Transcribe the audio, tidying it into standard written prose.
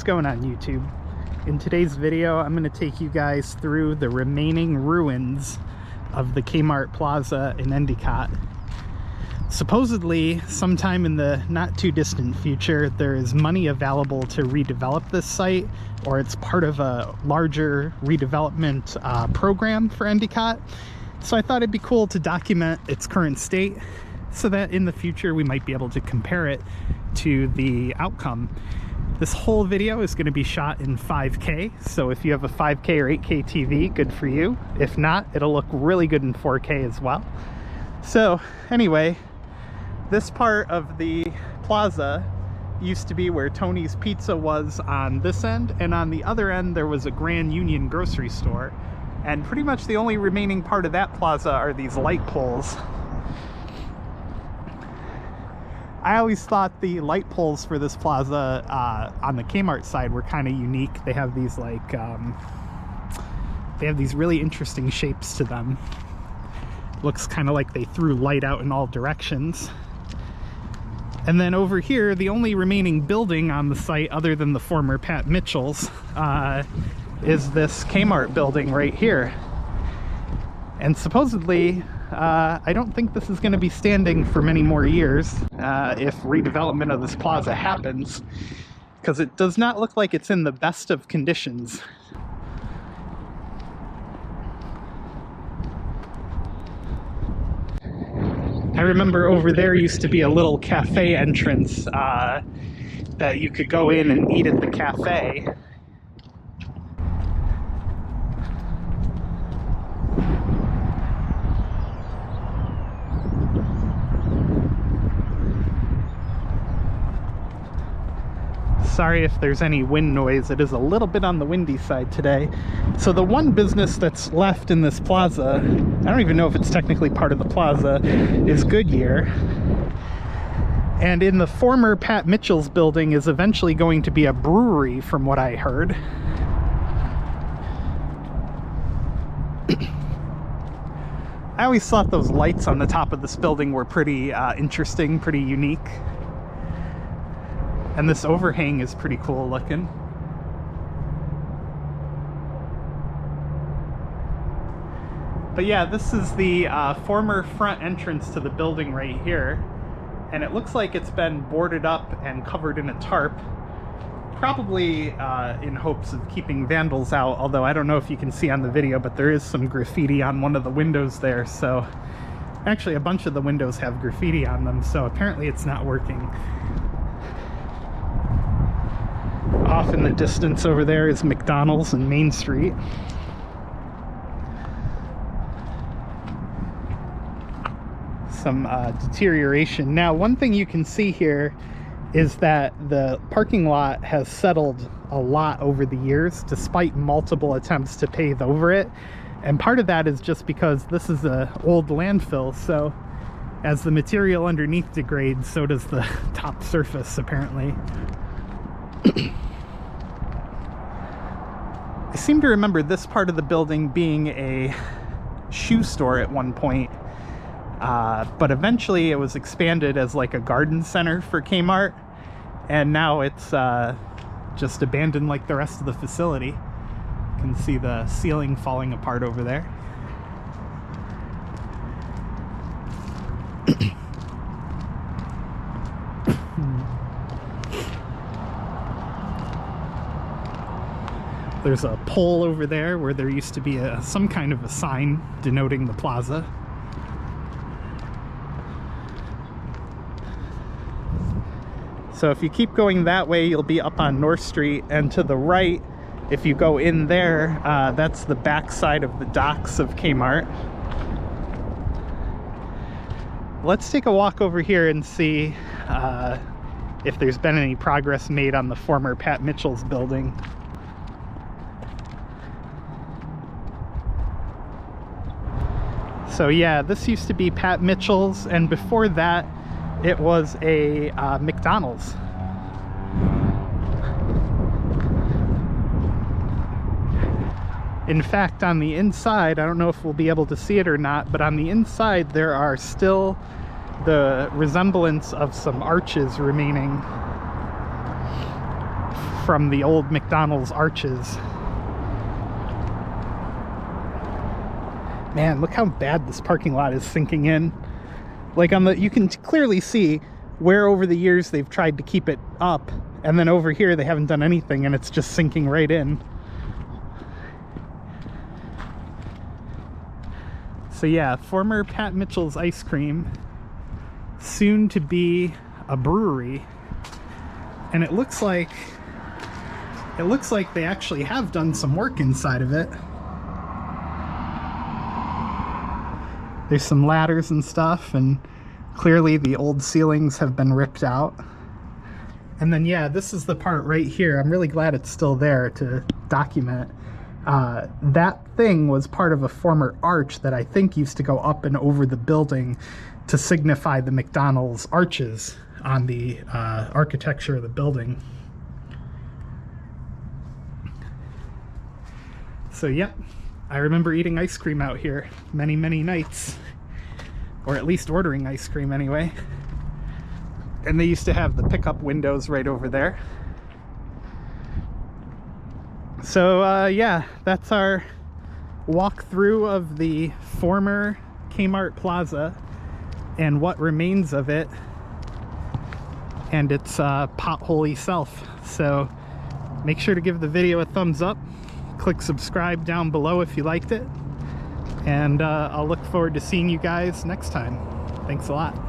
going on YouTube? In today's video, I'm going to take you guys through the remaining ruins of the Kmart Plaza in Endicott. Supposedly, sometime in the not too distant future, there is money available to redevelop this site, or it's part of a larger redevelopment program for Endicott. So I thought it'd be cool to document its current state so that in the future we might be able to compare it to the outcome. This whole video is going to be shot in 5K, so if you have a 5K or 8K TV, good for you. If not, it'll look really good in 4K as well. So anyway, this part of the plaza used to be where Tony's Pizza was on this end, and on the other end there was a Grand Union grocery store. And pretty much the only remaining part of that plaza are these light poles. I always thought the light poles for this plaza on the Kmart side were kind of unique. They have these like, they have these really interesting shapes to them. Looks kind of like they threw light out in all directions. And then over here, the only remaining building on the site other than the former Pat Mitchell's is this Kmart building right here. And supposedly, I don't think this is going to be standing for many more years if redevelopment of this plaza happens, because it does not look like it's in the best of conditions. I remember over there used to be a little cafe entrance that you could go in and eat at the cafe. Sorry if there's any wind noise, it is a little bit on the windy side today. So the one business that's left in this plaza, I don't even know if it's technically part of the plaza, is Goodyear. And in the former Pat Mitchell's building is eventually going to be a brewery, from what I heard. I always thought those lights on the top of this building were pretty interesting, pretty unique. And this overhang is pretty cool looking. But yeah, this is the former front entrance to the building right here. And it looks like it's been boarded up and covered in a tarp. Probably in hopes of keeping vandals out, although I don't know if you can see on the video, but there is some graffiti on one of the windows there. So actually a bunch of the windows have graffiti on them, so apparently it's not working. Off in the distance over there is McDonald's and Main Street. Some deterioration. Now, one thing you can see here is that the parking lot has settled a lot over the years, despite multiple attempts to pave over it. And part of that is just because this is an old landfill, so as the material underneath degrades, so does the top surface, apparently. I seem to remember this part of the building being a shoe store at one point, but eventually it was expanded as like a garden center for Kmart, and now it's just abandoned like the rest of the facility. You can see the ceiling falling apart over there. There's a pole over there where there used to be some kind of a sign denoting the plaza. So if you keep going that way, you'll be up on North Street, and to the right, if you go in there, that's the back side of the docks of Kmart. Let's take a walk over here and see if there's been any progress made on the former Pat Mitchell's building. So yeah, this used to be Pat Mitchell's, and before that it was a McDonald's. In fact, on the inside, I don't know if we'll be able to see it or not, but on the inside there are still the resemblance of some arches remaining from the old McDonald's arches. Man, look how bad this parking lot is sinking in. Like on the, you can clearly see where over the years they've tried to keep it up, and then over here they haven't done anything and it's just sinking right in. So yeah, former Pat Mitchell's Ice Cream, soon to be a brewery. And it looks like they actually have done some work inside of it. There's some ladders and stuff, and clearly the old ceilings have been ripped out. And then yeah, this is the part right here. I'm really glad it's still there to document. That thing was part of a former arch that I think used to go up and over the building to signify the McDonald's arches on the architecture of the building. So yep, I remember eating ice cream out here many, many nights, or at least ordering ice cream anyway. And they used to have the pickup windows right over there. So yeah, that's our walkthrough of the former Kmart Plaza and what remains of it, and its potholey self. So make sure to give the video a thumbs up, click subscribe down below if you liked it, and I'll look forward to seeing you guys next time. Thanks a lot.